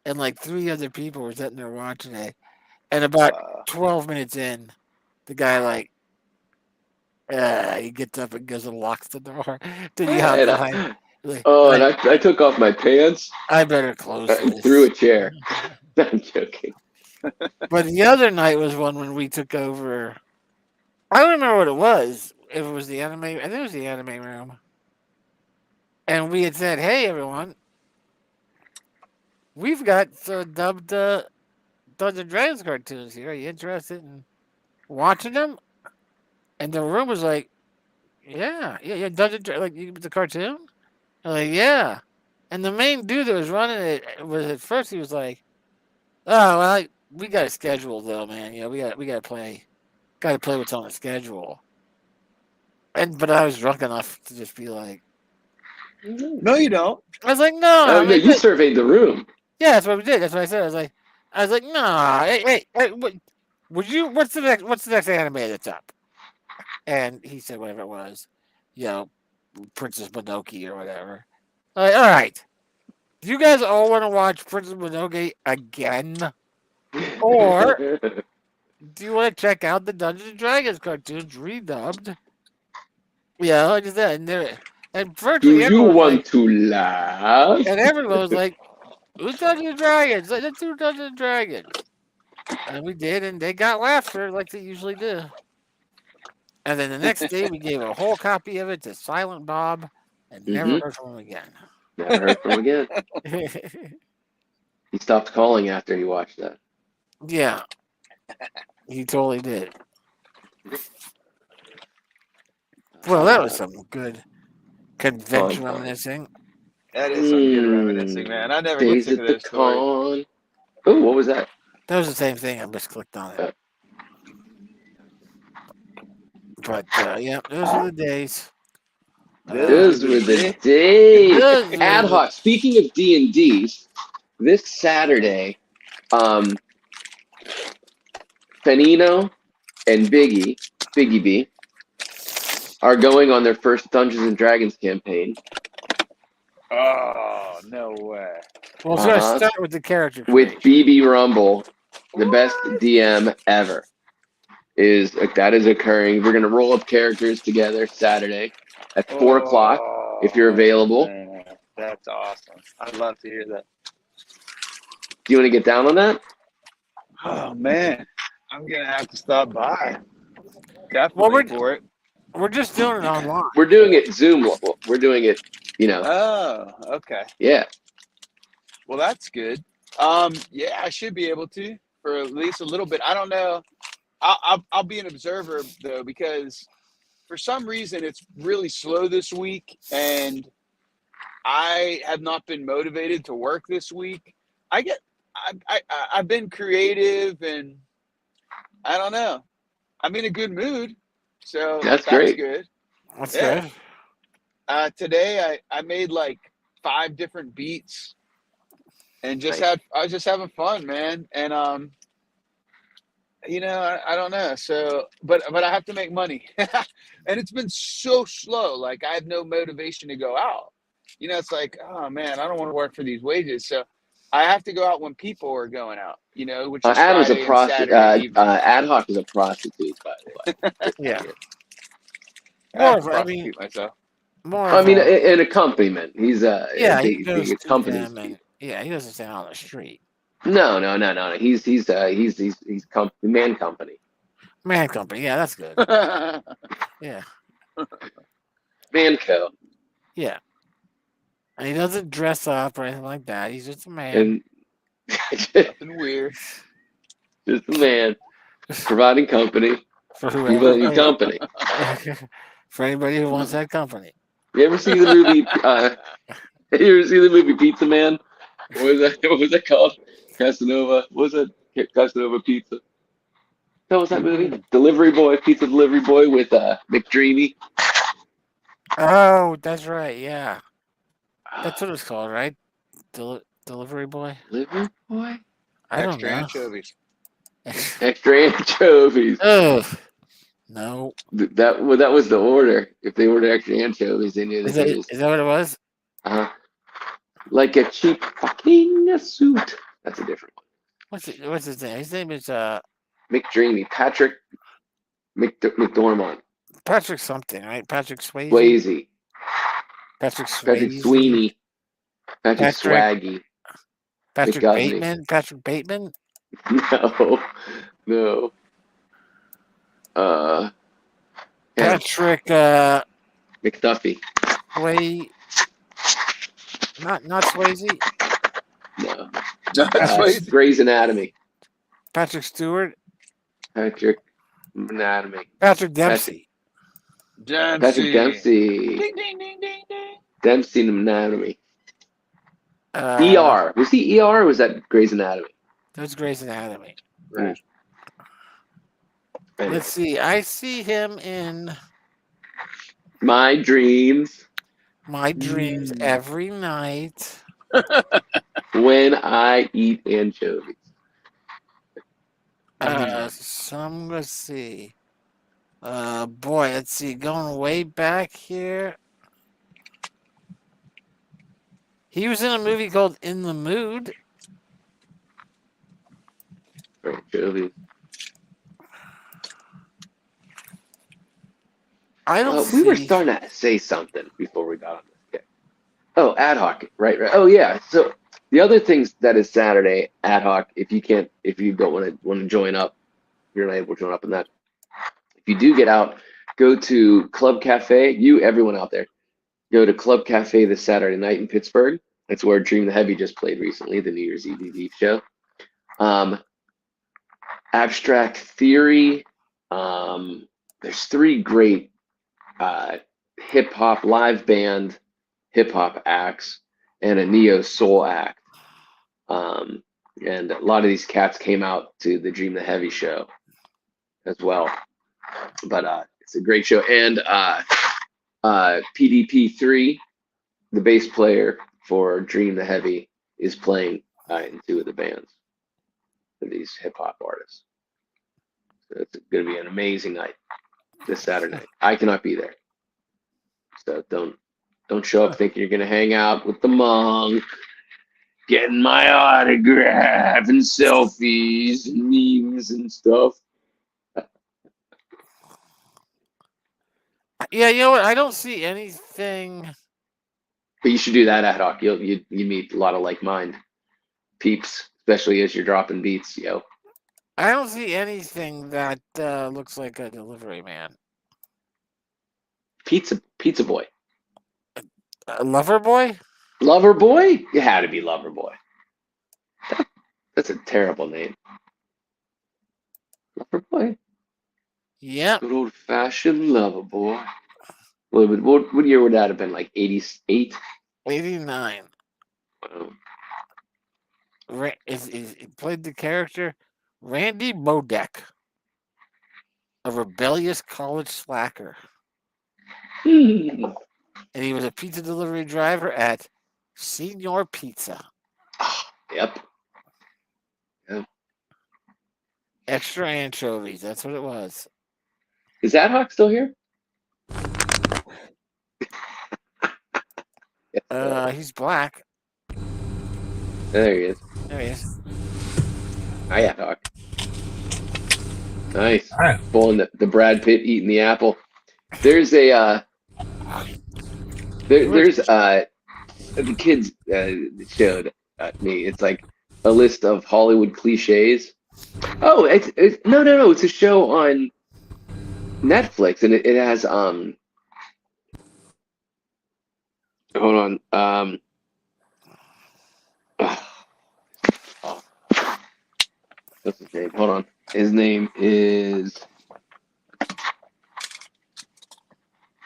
and like 3 other people were sitting there watching it. And about 12 minutes in, the guy like he gets up and goes and locks the door. Then you hop And behind. Like, and I took off my pants I better close and this. threw a chair. I'm joking. But the other night was one when we took over. I don't remember what it was. If it was the anime, I think it was the anime room. And we had said, "Hey, everyone, we've got dubbed Dungeons and Dragons cartoons here. Are you interested in watching them?" And the room was like, "Yeah, like the cartoon." I'm like, "Yeah." And the main dude that was running it was at first he was like, "Oh, well, we got a schedule though, man. You know, we got to play what's on the schedule." But I was drunk enough to just be like, No, you don't. I was like, "No." Oh, I'm no, like, you surveyed the room. yeah, that's what we did. That's what I said. I was like, "No, hey, would you? What's the next anime that's up?" And he said whatever it was, you know, Princess Mononoke or whatever. I'm like, all right, do you guys all want to watch Princess Mononoke again, or do you want to check out the Dungeons and Dragons cartoons redubbed? Yeah, like I said, and Do virtually you everyone was want like, to laugh? and everyone was like, "Who's Dungeons and Dragons? Like, let's do Dungeons and Dragons." And we did, and they got laughter like they usually do. And then the next day, we gave a whole copy of it to Silent Bob, and never heard from him again. Never heard from him again. He stopped calling after he watched that. Yeah, he totally did. Well, that was some good convention Fun. reminiscing. That is some good reminiscing, man. I never get Days sick at of the those stories. con. Oh, what was that? That was the same thing. I just clicked on it. But yeah, those are the days. Those were the Those days. were Ad the- hoc. Speaking of D&Ds, this Saturday, Fanino and Biggie B, are going on their first Dungeons and Dragons campaign. Oh, no way. Well, it's going to start with the character With creation. BB Rumble, the best DM ever. That is occurring. We're going to roll up characters together Saturday at 4 o'clock if you're available. Man, that's awesome. I'd love to hear that. Do you want to get down on that? Oh, man. I'm going to have to stop by. Well, Definitely for it. We're just doing it online. We're doing it Zoom. We're doing it, Oh, okay. Yeah. Well, that's good. Yeah, I should be able to for at least a little bit. I don't know. I'll be an observer though, because for some reason it's really slow this week, and I have not been motivated to work this week. I've been creative, and I don't know. I'm in a good mood, so That's great. good. That's Yeah. good. Today I made like 5 different beats, and I was just having fun, man. And I don't know. So, but I have to make money, and it's been so slow. Like I have no motivation to go out. It's like, oh man, I don't want to work for these wages. So I have to go out when people are going out. Which is Adam's Friday a and prostitute. Saturday evening. Ad hoc is a prostitute, by the way. Yeah. I have More to of, I mean, prosecute myself. more. I of mean, a- an accompaniment. He's yeah, he he goes to accompanies them, and yeah, he doesn't stand on the street. No. He's man company. Man company, yeah, that's good. Yeah, Manco. yeah. And he doesn't dress up or anything like that. He's just a man. And Nothing weird. just a man providing company. For Providing whoever. company. For anybody who wants that company. You ever see the movie? You ever see the movie Pizza Man? What was that called? Casanova. What was it? Casanova Pizza. That was that movie? Delivery Boy, Pizza Delivery Boy with McDreamy. Oh, that's right. Yeah, that's what it's called, right? Delivery boy. Delivery Boy? I don't Extra know. anchovies. Extra anchovies. Ugh. No. That was the order. If they ordered extra anchovies, they knew Is that that, it was is that what it was? like a cheap fucking suit. That's a different one. What's his name? His name is McDreamy, Patrick McDormand, Patrick something, right? Patrick Swayze. Swayze, Patrick Swayze. Patrick Sweeney, Patrick Swaggy. Patrick McGovney. Bateman. Patrick Bateman. No. Yeah. Patrick McDuffie. Sway. Not Swayze. No. That's what he's- Grey's Anatomy. Patrick Stewart. Patrick Anatomy. Patrick Dempsey. Dempsey. Patrick Dempsey. Ding, ding, ding, ding, ding. Dempsey Anatomy. Uh, ER. Was he ER or was that Grey's Anatomy? That was Grey's Anatomy. Right. Let's see. I see him in My dreams my dreams every night. when I eat anchovies. Let's see. Boy, let's see. Going way back here. He was in a movie called In the Mood. Anchovies. I don't see. We were starting to say something before we got on this. Yeah. Oh, ad hoc. Right. Oh, yeah. So the other things that is Saturday, ad hoc, if you don't want to join up, you're not able to join up in that. If you do get out, go to Club Cafe. Everyone out there, go to Club Cafe this Saturday night in Pittsburgh. That's where Dream the Heavy just played recently, the New Year's Eve show. Abstract Theory. There's 3 great hip hop live band hip hop acts and a neo soul act. And a lot of these cats came out to the Dream the Heavy show as well. But it's a great show. And PDP3, the bass player for Dream the Heavy, is playing in 2 of the bands for these hip hop artists. So it's going to be an amazing night this Saturday night. I cannot be there. So don't show up thinking you're going to hang out with the monk, getting my autograph and selfies and memes and stuff. Yeah, you know what? I don't see anything. But you should do that ad hoc. You meet a lot of like mind peeps, especially as you're dropping beats, yo. I don't see anything that looks like a delivery man. Pizza boy. A lover boy? Lover boy? You had to be Lover Boy. That's a terrible name. Lover boy? Yeah. Good old fashioned Lover Boy. What year would that have been? Like 88? 89. Wow. He played the character Randy Bodek, a rebellious college slacker. And he was a pizza delivery driver at Senior Pizza. Yep. Extra anchovies. That's what it was. Is Ad Hoc still here? He's black. There he is. There he is. Hi, Ad Hoc. Nice. Hi. Pulling the Brad Pitt eating the apple. There's a there's the kids showed me. It's like a list of Hollywood cliches. Oh, it's no. It's a show on Netflix, and it has Hold on. What's his name? Hold on. His name is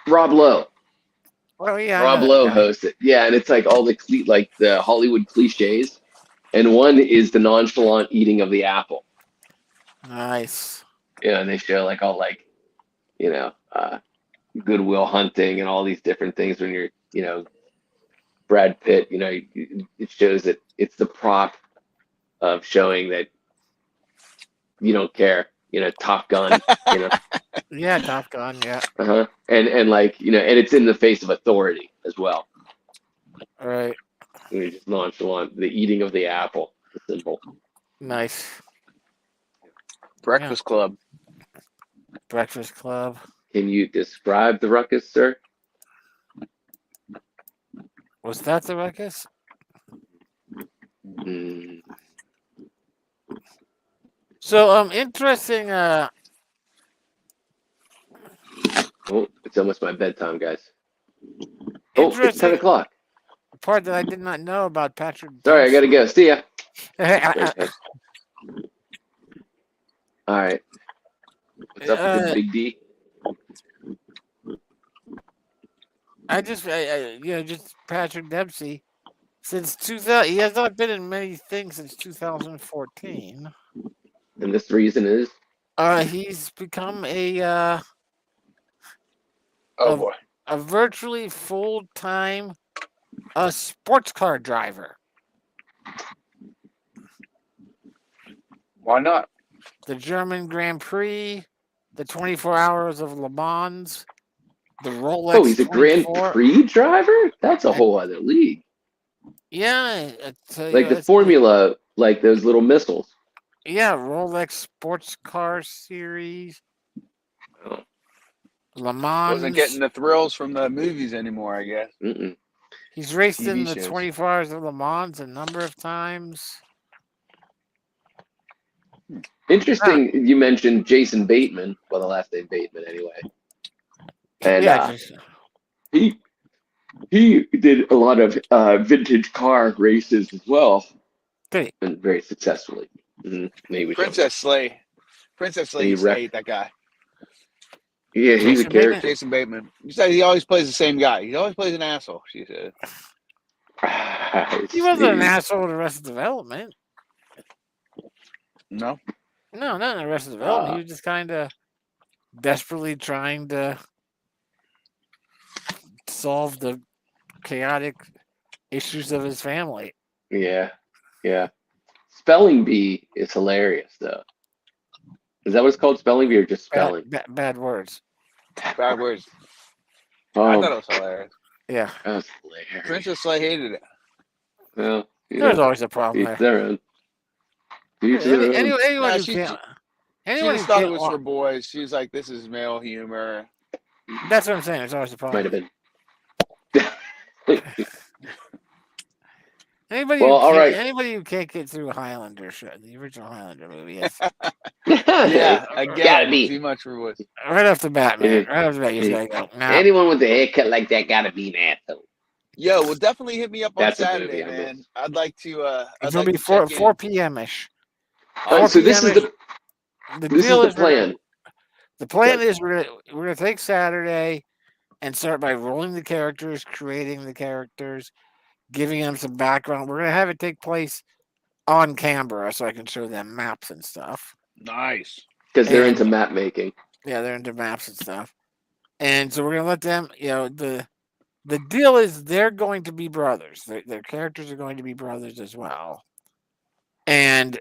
Rob Lowe. Oh yeah. Rob Lowe hosts it. Yeah, and it's like all the the Hollywood cliches. and one is the nonchalant eating of the apple. Nice. And they show like all like, Goodwill Hunting and all these different things when you're, Brad Pitt, it shows that it's the prop of showing that you don't care, Top Gun, Yeah, Top Gun. Yeah. and like, and it's in the face of authority as well. All right. You're just nonchalant, the eating of the apple, the symbol. Nice. Breakfast Club. Breakfast Club. Can you describe the ruckus, sir? Was that the ruckus? So interesting. Oh, it's almost my bedtime, guys. Oh, it's 10 Interesting o'clock. part that I did not know about Patrick. Sorry, I gotta go. See ya. Dempsey. All right. What's up with this Big D? Just Patrick Dempsey. Since 2000, he has not been in many things since 2014. And this reason is? He's become a Oh boy. a virtually full-time sports car driver. Why not? The German Grand Prix, the 24 Hours of Le Mans, the Rolex. Oh, he's a 24. Grand Prix driver? That's a whole other league. Yeah. Like the Formula, like those little missiles. Yeah, Rolex Sports Car Series. Oh. Le Mans. Wasn't getting the thrills from the movies anymore, I guess. Mm-mm. He's raced TV in the shows. 24 Hours of Le Mans a number of times. Interesting, you mentioned Jason Bateman. Well, the last name Bateman, anyway. And Yeah, he did a lot of vintage car races as well, did he? and very successfully. Maybe Princess Slay. Princess Slay He used to wrecked- hate that guy. Yeah, he's a Jason character. Jason Bateman. You said he always plays the same guy. He always plays an asshole, she said. He wasn't an asshole to Arrested Development. No? No, not in Arrested Development. He was just kind of desperately trying to solve the chaotic issues of his family. Yeah. Spelling Bee is hilarious, though. Is that what it's called, Spelling Bee, or just spelling? Bad words. Bad words. Oh, I thought it was hilarious. Yeah. that was hilarious. Princess Slay hated it. Well, There's always a problem each there. their own. Each their own. Anyone Nah, who she can't. She Anyone who just thought it can't was wa- for boys. She was like, this is male humor. That's what I'm saying. There's always a problem. Might have been. Anybody, Well, who all can't, right. anybody who can't get through Highlander, the original Highlander movie, is Yeah, Gotta again, be. too much for boys. right off the bat, man. Yeah. Right off the bat, you just gotta go. Nah, Anyone with a haircut like that gotta be an asshole. Yo, well, definitely hit me up on That's a Saturday, movie I man. missed. I'd like to. I'd it's like gonna be to 4 check in. 4 p.m. ish. So this is The this is deal the is plan. the plan Good. is we're gonna take Saturday and start by rolling the characters, creating the characters, giving them some background. We're gonna have it take place on Canberra so I can show them maps and stuff. Nice. Because they're And- into map making. Yeah, they're into maps and stuff. And so we're gonna let them, the deal is they're going to be brothers. Their characters are going to be brothers as well. And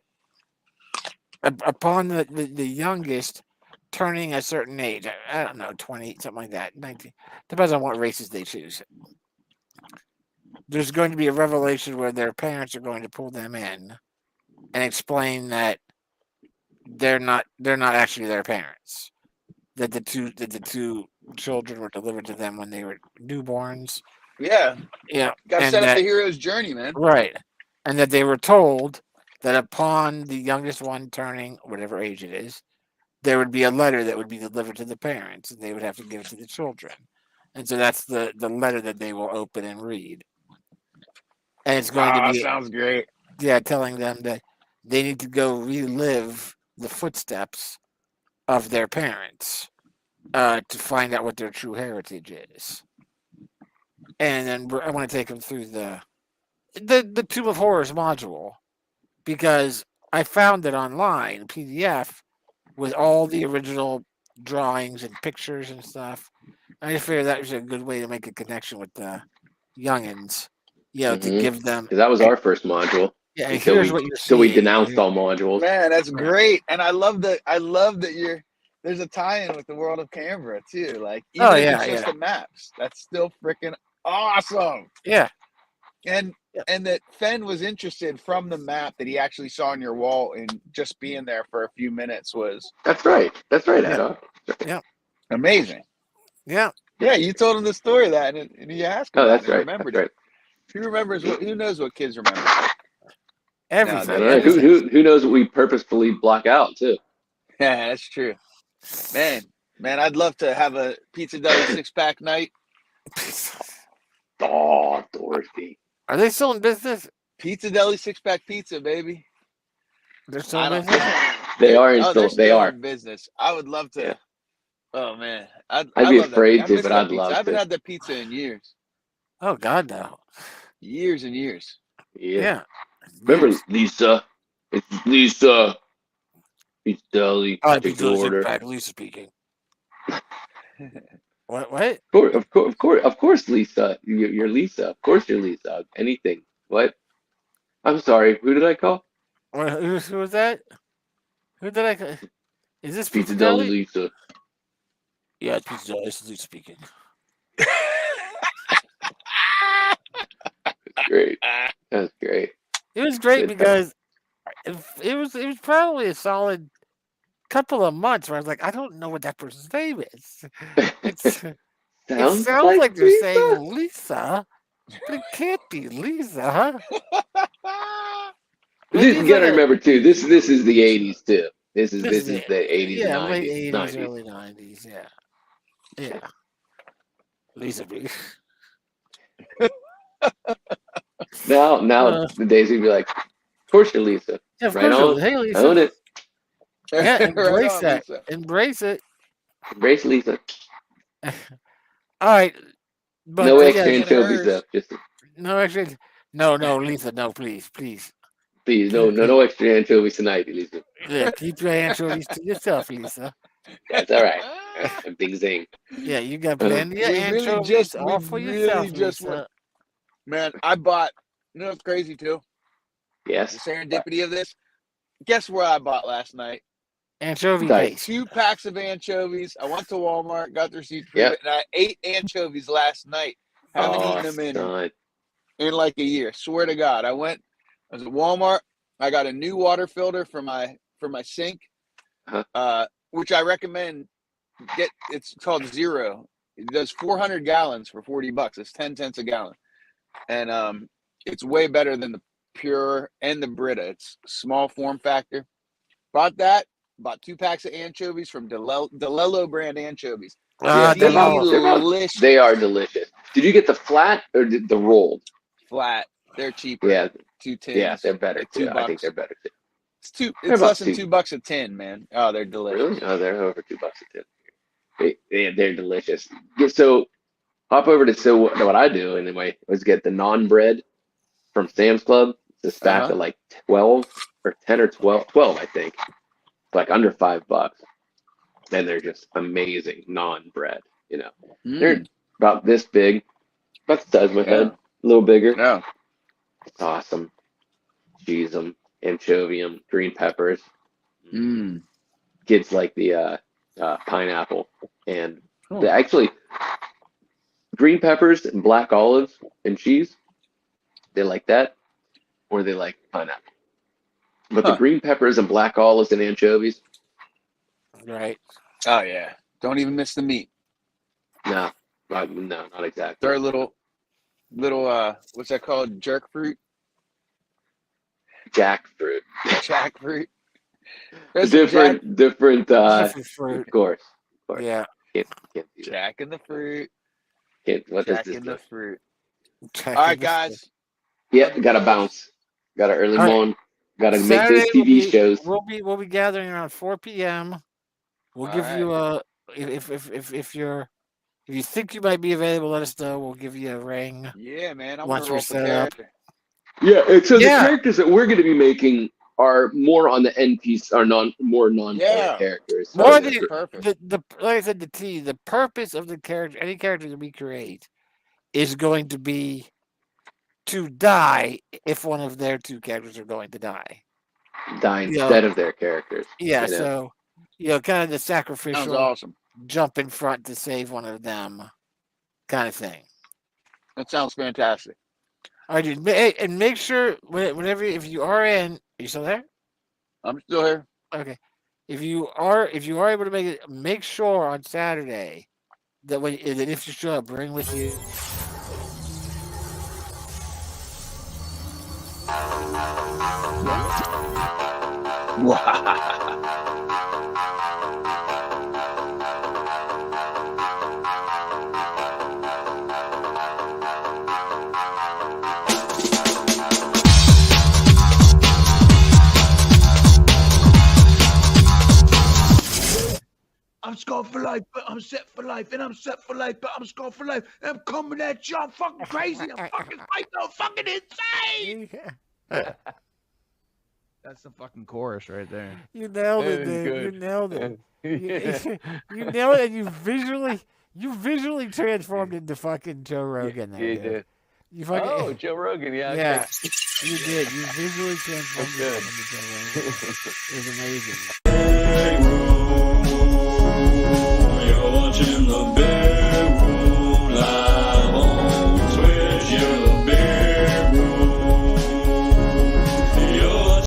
upon the youngest turning a certain age, I don't know, 20, something like that, 19, depends on what races they choose. There's going to be a revelation where their parents are going to pull them in and explain that they're not actually their parents. That the two children were delivered to them when they were newborns. Yeah. Yeah. Gotta and set up that- the hero's journey, man. Right. And that they were told that upon the youngest one turning whatever age it is, there would be a letter that would be delivered to the parents, and they would have to give it to the children. And so that's the letter that they will open and read. And it's going to be Sounds great. telling them that they need to go relive the footsteps of their parents to find out what their true heritage is. And then I want to take them through the Tomb of Horrors module because I found it online, PDF, with all the original drawings and pictures and stuff. I just figured that was a good way to make a connection with the youngins, to give them, Because that was our first module yeah, until here's we what you're until we seeing. denounced all modules. Man, that's great, and I love that there's a tie-in with the world of Canberra too. Like even Oh, if yeah, it's just yeah. the maps, that's still freaking awesome. Yeah. And Yep. and that Fen was interested from the map that he actually saw on your wall, and just being there for a few minutes was That's right. That's right, Yeah. Adolf. amazing. Yeah. Yeah, you told him the story of that, and he asked Oh, about that's it. He right. remembered That's it. right. Who remembers what? Who knows what kids remember? Everything. I don't know. Everything. Who knows what we purposefully block out too? Yeah, that's true. Man, I'd love to have a Pizza Deli 6-pack night. Oh, Dorothy. Are they still in business? Pizza Deli 6-pack pizza, baby. They're still I in don't. business? They are in Oh, still. they're They still are. in business. I would love to. Yeah. Oh man, I'd I be love that pizza. afraid I to, miss but that I'd pizza. I love haven't to. had that pizza in years. Oh, God, no. Years and years. Yeah. Yeah. Remember Years. Lisa? It's Lisa. Pizza Deli. Oh, Take Pizza your Deli order. 6-pack, Lisa speaking. What? Of course, Lisa. You're Lisa. Of course, you're Lisa. Anything. What? I'm sorry. Who did I call? Who was that? Who did I? Is this Pizza Pizza Deli Deli? Lisa. Yeah, it's Pizza Deli. This is Lisa speaking. Great. That's great. It was great Good because it was probably a solid couple of months where I was like, I don't know what that person's name is. It Sounds sounds like like they're Lisa. saying Lisa, but it can't be Lisa. Maybe You it's gotta like remember too. This is the '80s too. This is this is the '80s and yeah, late '90s. 80s, early 90s. Yeah, yeah. Lisa B. Now Uh, the days would be like, of course you're Lisa. yeah, of Right course. on. Hey, Own Lisa. it. Yeah, Right embrace on, that. Lisa. Embrace it. Embrace Lisa. All right, but No Embrace yeah, extra being anchovies though. hers. Just no actually, no, Lisa, no, please. please, Keep no extra anchovies tonight, Lisa. Yeah, keep your anchovies to yourself, Lisa. That's all right. A big zing. Yeah, you got Uh, plenty of anchovies we all for really yourself, just went. Lisa. Man, I bought. You know what's crazy too? The yes. serendipity of this. Guess where I bought last night? Anchovy Dice. paste. 2 packs of anchovies. I went to Walmart, got the receipt, Yep. and I ate anchovies last night. Haven't eaten them son. in like a year. Swear to God, I was at Walmart. I got a new water filter for my sink, Uh-huh. which I recommend. It's called Zero. It does 400 gallons for $40. It's 10 cents a gallon, and it's way better than the Pure and the Brita. It's small form factor. Bought that. Bought 2 packs of anchovies from Delello brand anchovies. Yeah, They're Delicious. they are delicious. Did you get the flat or the rolled? Flat. They're cheaper. Yeah. 2 tins. Yeah, they're better Like too. $2. I think they're better too. It's about less than two. $2 a tin, man. Oh, they're delicious. Really? Oh, they're over $2 a tin. They're delicious. So hop over to what I do anyway is get the non-bread from Sam's Club. It's a stack of like 12 or 10 or 12, I think. It's like under $5. And they're just amazing non-bread. They're about this big, about the size of my head, a little bigger. No. It's awesome. Cheese them, anchovy them, green peppers. Kids like the pineapple and actually green peppers and black olives and cheese. They like that, or they like pineapple. But the green peppers and black olives and anchovies. right. Oh yeah. Don't even miss the meat. No, not exactly. They're a little what's that called? Jerk fruit? Jackfruit. Jackfruit. Different Different fruit. Of course. Yeah. Can't do that. Jack in the fruit. What Jack does in this the fruit. Check All right, in the guys. Yeah, gotta bounce. Gotta early All right. morning. Gotta make Saturday those TV shows. We'll be gathering around 4 p.m. We'll All give right. you a if you think you might be available, let us know. We'll give you a ring. Yeah, man. I'm Once gonna we're roll set for up. character. Yeah, and so Yeah. the characters that we're going to be making are more on the NPC, are non-player Yeah. characters. So More Perfect. the, Perfect. the like I said, the purpose of the character, any character that we create, is going to be to die if one of their two characters are going to die. die You know, instead of their characters. yeah. You know? So, kind of the Sounds sacrificial awesome. jump in front to save one of them, kind of thing. That sounds fantastic. All right, dude. Hey, and make sure whenever if you are in, are you still there? I'm still here. Okay. If you are able to make it, make sure on Saturday that if you show up, bring with you. I'm scarred for life, but I'm set for life, and I'm set for life, but I'm scarred for life, and I'm coming at you. I'm fucking crazy. I'm fucking psycho, fucking insane. That's the fucking chorus right there. You nailed it, That is dude. You good. nailed it. You nailed it. And you visually transformed into fucking Joe Rogan. There, You dude. did. You fucking, Oh, Joe Rogan. Yeah. yeah, Okay. you did. You visually transformed That's into Joe Rogan. It was amazing.